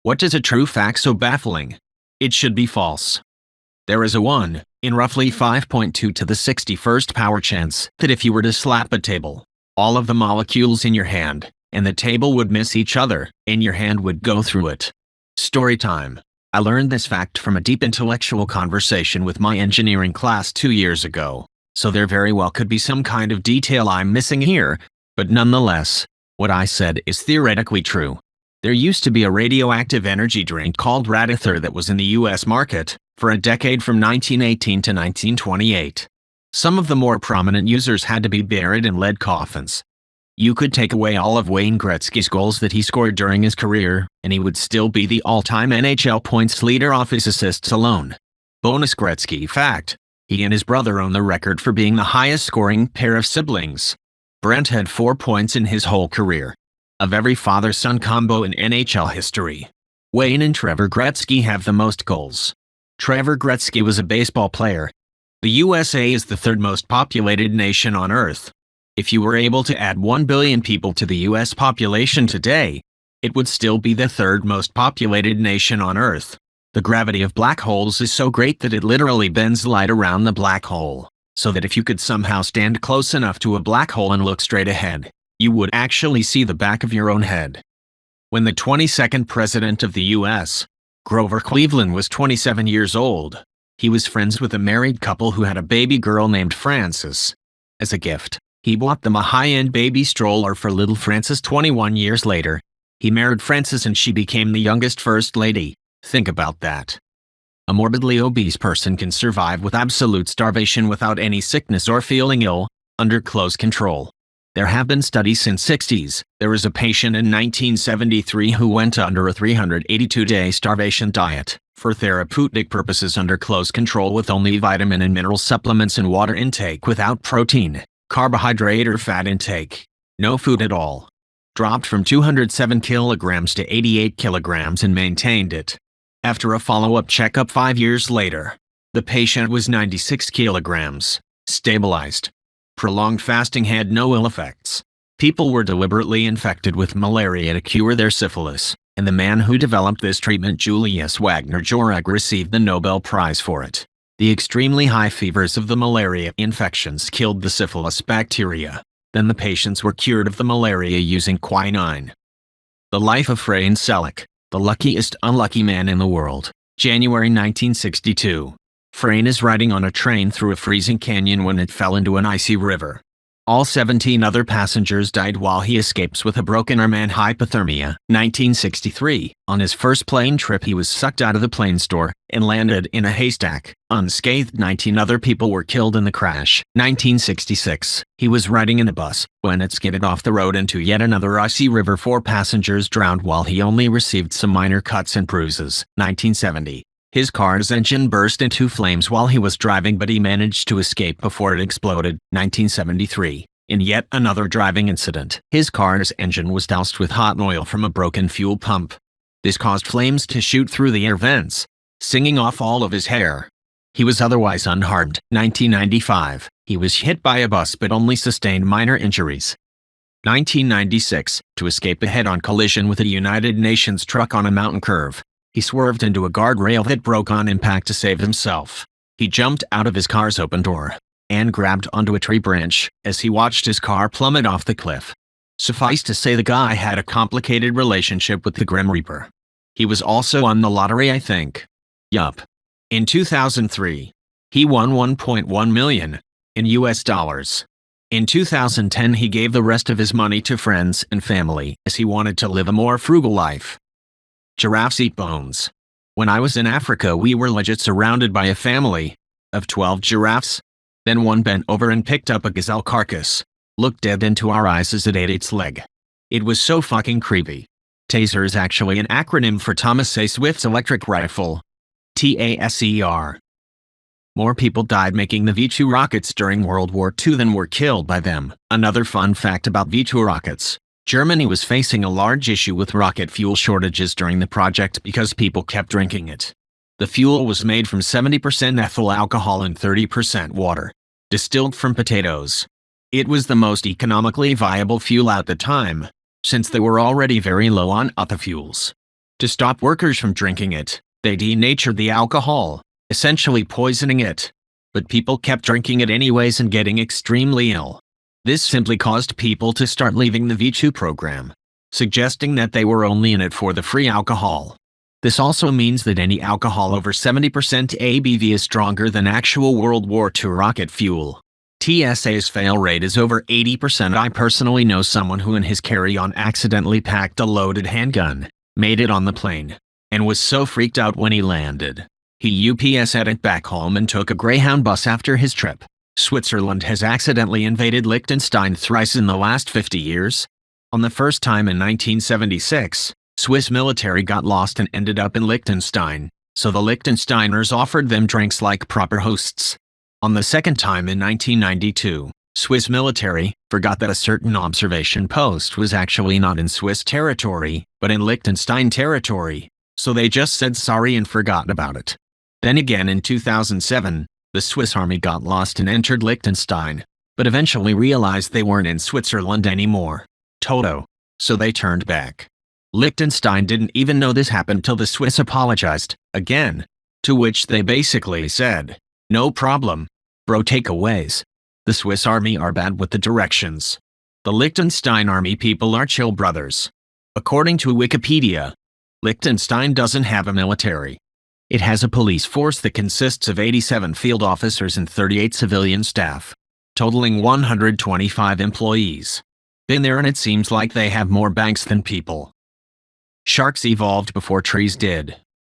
What is a true fact so baffling? It should be false. There is a 1 in roughly 5.2 to the 61st power chance that if you were to slap a table, all of the molecules in your hand and the table would miss each other, and your hand would go through it. Story time. I learned this fact from a deep intellectual conversation with my engineering class 2 years ago, so there very well could be some kind of detail I'm missing here, but nonetheless, what I said is theoretically true. There used to be a radioactive energy drink called Radithor that was in the US market for a decade from 1918 to 1928. Some of the more prominent users had to be buried in lead coffins. You could take away all of Wayne Gretzky's goals that he scored during his career, and he would still be the all-time NHL points leader off his assists alone. Bonus Gretzky fact: he and his brother own the record for being the highest-scoring pair of siblings. Brent had 4 points in his whole career, of every father-son combo in NHL history. Wayne and Trevor Gretzky have the most goals. Trevor Gretzky was a baseball player. The USA is the third most populated nation on Earth. If you were able to add 1 billion people to the US population today, it would still be the third most populated nation on Earth. The gravity of black holes is so great that it literally bends light around the black hole, so that if you could somehow stand close enough to a black hole and look straight ahead, you would actually see the back of your own head. When the 22nd president of the US, Grover Cleveland, was 27 years old, he was friends with a married couple who had a baby girl named Frances. As a gift, he bought them a high-end baby stroller for little Frances. 21 years later, he married Frances and she became the youngest First Lady. Think about that. A morbidly obese person can survive with absolute starvation without any sickness or feeling ill, under close control. There have been studies since 60s. There was a patient in 1973 who went under a 382-day starvation diet for therapeutic purposes under close control with only vitamin and mineral supplements and water intake without protein, carbohydrate or fat intake. No food at all. Dropped from 207 kilograms to 88 kilograms and maintained it. After a follow-up checkup 5 years later, the patient was 96 kilograms, stabilized. Prolonged fasting had no ill effects. People were deliberately infected with malaria to cure their syphilis, and the man who developed this treatment, Julius Wagner Jorag, received the Nobel Prize for it. The extremely high fevers of the malaria infections killed the syphilis bacteria. Then the patients were cured of the malaria using quinine. The life of Frain Selleck, the luckiest unlucky man in the world. January 1962. Frain is riding on a train through a freezing canyon when it fell into an icy river. All 17 other passengers died while he escapes with a broken arm and hypothermia. 1963. On his first plane trip, he was sucked out of the plane store and landed in a haystack, unscathed. 19 other people were killed in the crash. 1966. He was riding in a bus when it skidded off the road into yet another icy river. 4 passengers drowned while he only received some minor cuts and bruises. 1970. His car's engine burst into flames while he was driving, but he managed to escape before it exploded. 1973. In yet another driving incident, his car's engine was doused with hot oil from a broken fuel pump. This caused flames to shoot through the air vents, singing off all of his hair. He was otherwise unharmed. 1995. He was hit by a bus but only sustained minor injuries. 1996. To escape a head-on collision with a United Nations truck on a mountain curve, he swerved into a guardrail that broke on impact to save himself. He jumped out of his car's open door and grabbed onto a tree branch as he watched his car plummet off the cliff. Suffice to say, the guy had a complicated relationship with the Grim Reaper. He was also on the lottery, I think. Yup. In 2003, he won $1.1 million in US dollars. In 2010, he gave the rest of his money to friends and family as he wanted to live a more frugal life. Giraffes eat bones. When I was in Africa, we were legit surrounded by a family of 12 giraffes. Then one bent over and picked up a gazelle carcass, looked dead into our eyes as it ate its leg. It was so fucking creepy. Taser is actually an acronym for Thomas A. Swift's electric rifle. TASER. More people died making the V-2 rockets during World War II than were killed by them. Another fun fact about V-2 rockets. Germany was facing a large issue with rocket fuel shortages during the project because people kept drinking it. The fuel was made from 70% ethyl alcohol and 30% water, distilled from potatoes. It was the most economically viable fuel at the time, since they were already very low on other fuels. To stop workers from drinking it, they denatured the alcohol, essentially poisoning it. But people kept drinking it anyways and getting extremely ill. This simply caused people to start leaving the V2 program, suggesting that they were only in it for the free alcohol. This also means that any alcohol over 70% ABV is stronger than actual World War II rocket fuel. TSA's fail rate is over 80%. I personally know someone who in his carry-on accidentally packed a loaded handgun, made it on the plane, and was so freaked out when he landed. He UPS'd it back home and took a Greyhound bus after his trip. Switzerland has accidentally invaded Liechtenstein thrice in the last 50 years. On the first time in 1976, Swiss military got lost and ended up in Liechtenstein, so the Liechtensteiners offered them drinks like proper hosts. On the second time in 1992, Swiss military forgot that a certain observation post was actually not in Swiss territory, but in Liechtenstein territory, so they just said sorry and forgot about it. Then again in 2007, the Swiss army got lost and entered Liechtenstein, but eventually realized they weren't in Switzerland anymore. Toto. So they turned back. Liechtenstein didn't even know this happened till the Swiss apologized, again, to which they basically said, "No problem, bro, takeaways." The Swiss army are bad with the directions. The Liechtenstein army people are chill brothers. According to Wikipedia, Liechtenstein doesn't have a military. It has a police force that consists of 87 field officers and 38 civilian staff, totaling 125 employees. Been there and it seems like they have more banks than people. Sharks evolved before trees did.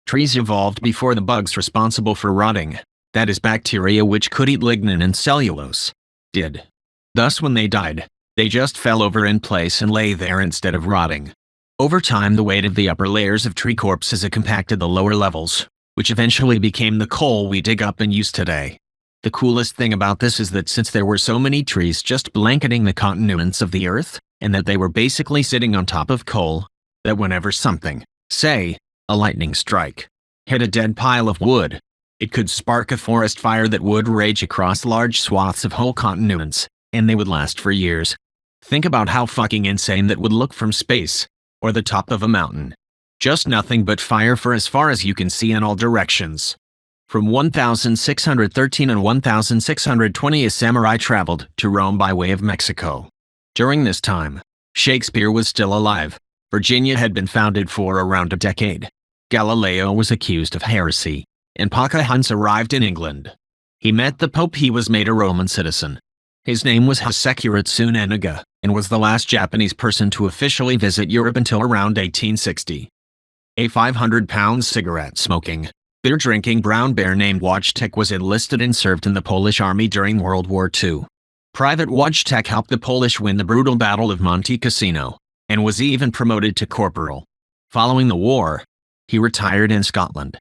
Trees evolved before the bugs responsible for rotting, that is bacteria which could eat lignin and cellulose, did. Thus when they died, they just fell over in place and lay there instead of rotting. Over time the weight of the upper layers of tree corpses compacted the lower levels, which eventually became the coal we dig up and use today. The coolest thing about this is that since there were so many trees just blanketing the continents of the earth, and that they were basically sitting on top of coal, that whenever something, say, a lightning strike, hit a dead pile of wood, it could spark a forest fire that would rage across large swaths of whole continents, and they would last for years. Think about how fucking insane that would look from space, or the top of a mountain. Just nothing but fire for as far as you can see in all directions. From 1613 and 1620 a samurai traveled to Rome by way of Mexico. During this time, Shakespeare was still alive. Virginia had been founded for around a decade. Galileo was accused of heresy, and Pocahontas arrived in England. He met the Pope. He was made a Roman citizen. His name was Hasekura Tsunaga, and was the last Japanese person to officially visit Europe until around 1860. A 500-pound cigarette-smoking, beer-drinking brown bear named Wojtek was enlisted and served in the Polish army during World War II. Private Wojtek helped the Polish win the brutal Battle of Monte Cassino, and was even promoted to corporal. Following the war, he retired in Scotland.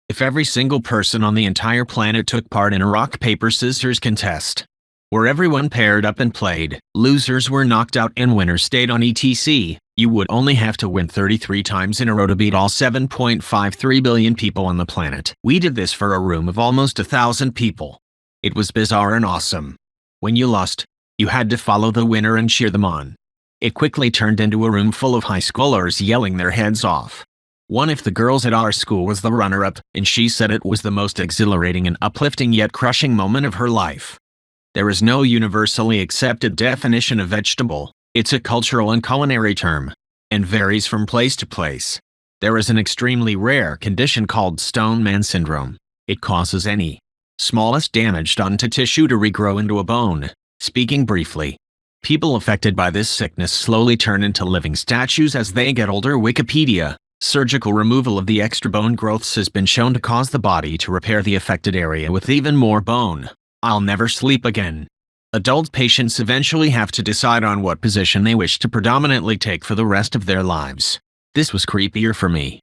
If every single person on the entire planet took part in a rock-paper-scissors contest, where everyone paired up and played, losers were knocked out and winners stayed on etc., you would only have to win 33 times in a row to beat all 7.53 billion people on the planet. We did this for a room of almost 1,000 people. It was bizarre and awesome. When you lost, you had to follow the winner and cheer them on. It quickly turned into a room full of high schoolers yelling their heads off. One of the girls at our school was the runner-up, and she said it was the most exhilarating and uplifting yet crushing moment of her life. There is no universally accepted definition of vegetable. It's a cultural and culinary term, and varies from place to place. There is an extremely rare condition called Stone Man syndrome. It causes any smallest damage done to tissue to regrow into a bone. Speaking briefly, people affected by this sickness slowly turn into living statues as they get older. Wikipedia. Surgical removal of the extra bone growths has been shown to cause the body to repair the affected area with even more bone. I'll never sleep again. Adult patients eventually have to decide on what position they wish to predominantly take for the rest of their lives. This was creepier for me.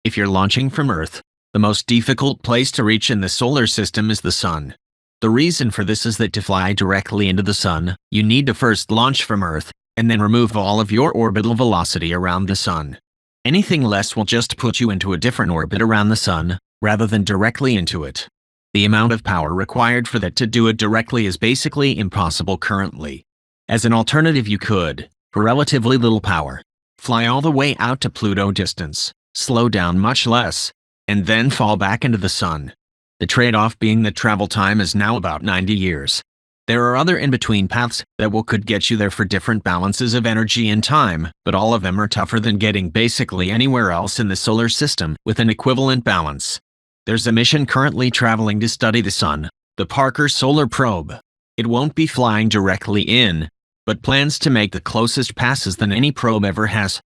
If you're launching from Earth, the most difficult place to reach in the solar system is the Sun. The reason for this is that to fly directly into the Sun, you need to first launch from Earth, and then remove all of your orbital velocity around the Sun. Anything less will just put you into a different orbit around the Sun, rather than directly into it. The amount of power required for that to do it directly is basically impossible currently. As an alternative, you could, for relatively little power, fly all the way out to Pluto distance, slow down much less, and then fall back into the sun. The trade-off being that travel time is now about 90 years. There are other in-between paths that could get you there for different balances of energy and time, but all of them are tougher than getting basically anywhere else in the solar system with an equivalent balance. There's a mission currently traveling to study the sun, the Parker Solar Probe. It won't be flying directly in, but plans to make the closest passes than any probe ever has.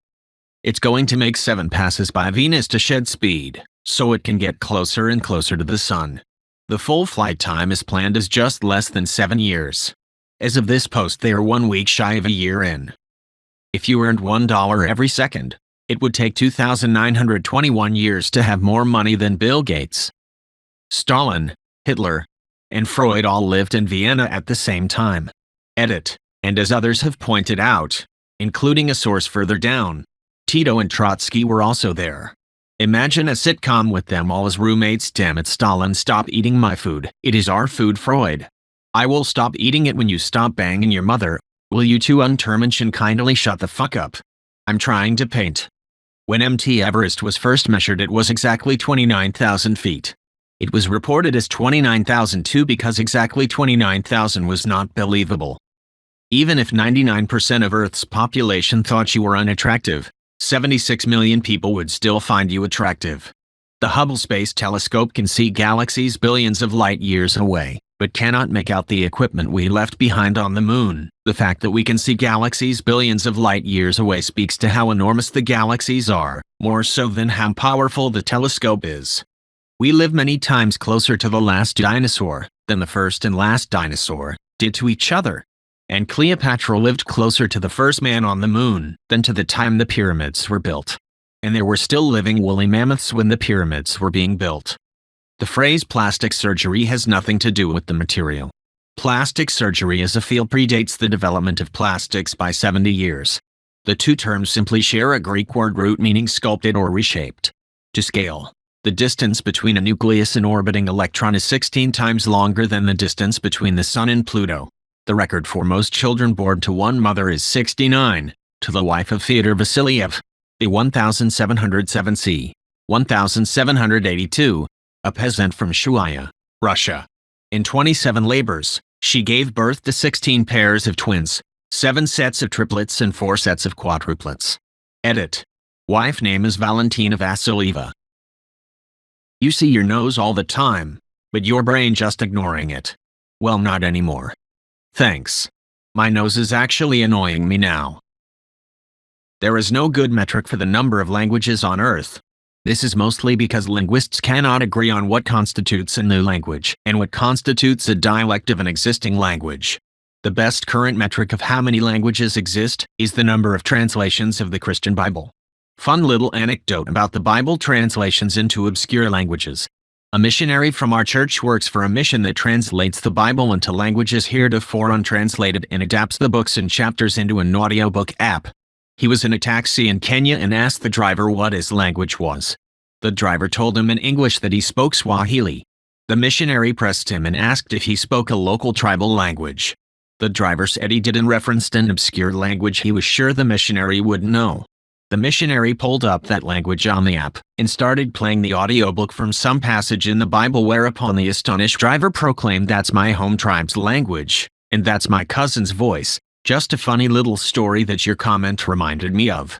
It's going to make 7 passes by Venus to shed speed, so it can get closer and closer to the sun. The full flight time is planned as just less than 7 years. As of this post, they are 1 week shy of a year in. If you earned $1 every second, it would take 2,921 years to have more money than Bill Gates. Stalin, Hitler, and Freud all lived in Vienna at the same time. Edit. And as others have pointed out, including a source further down, Tito and Trotsky were also there. Imagine a sitcom with them all as roommates. Damn it, Stalin, stop eating my food. It is our food, Freud. I will stop eating it when you stop banging your mother. Will you two Untermenschen kindly shut the fuck up? I'm trying to paint. When Mt. Everest was first measured, it was exactly 29,000 feet. It was reported as 29,002 because exactly 29,000 was not believable. Even if 99% of Earth's population thought you were unattractive, 76 million people would still find you attractive. The Hubble Space Telescope can see galaxies billions of light years away, but cannot make out the equipment we left behind on the moon. The fact that we can see galaxies billions of light years away speaks to how enormous the galaxies are, more so than how powerful the telescope is. We live many times closer to the last dinosaur than the first and last dinosaur did to each other. And Cleopatra lived closer to the first man on the moon than to the time the pyramids were built. And there were still living woolly mammoths when the pyramids were being built. The phrase plastic surgery has nothing to do with the material. Plastic surgery as a field predates the development of plastics by 70 years. The two terms simply share a Greek word root meaning sculpted or reshaped. To scale, the distance between a nucleus and orbiting electron is 16 times longer than the distance between the Sun and Pluto. The record for most children born to one mother is 69, to the wife of Fyodor Vasilyev, a 1707 c. 1782, a peasant from Shuya, Russia. In 27 labors, she gave birth to 16 pairs of twins, 7 sets of triplets and 4 sets of quadruplets. Edit. Wife name is Valentina Vasilyeva. You see your nose all the time, but your brain just ignoring it. Well, not anymore. Thanks. My nose is actually annoying me now. There is no good metric for the number of languages on Earth. This is mostly because linguists cannot agree on what constitutes a new language and what constitutes a dialect of an existing language. The best current metric of how many languages exist is the number of translations of the Christian Bible. Fun little anecdote about the Bible translations into obscure languages. A missionary from our church works for a mission that translates the Bible into languages heretofore untranslated and adapts the books and chapters into an audiobook app. He was in a taxi in Kenya and asked the driver what his language was. The driver told him in English that he spoke Swahili. The missionary pressed him and asked if he spoke a local tribal language. The driver said he did, and referenced an obscure language he was sure the missionary wouldn't know. The missionary pulled up that language on the app and started playing the audiobook from some passage in the Bible, whereupon the astonished driver proclaimed, "That's my home tribe's language, and that's my cousin's voice. Just a funny little story that your comment reminded me of."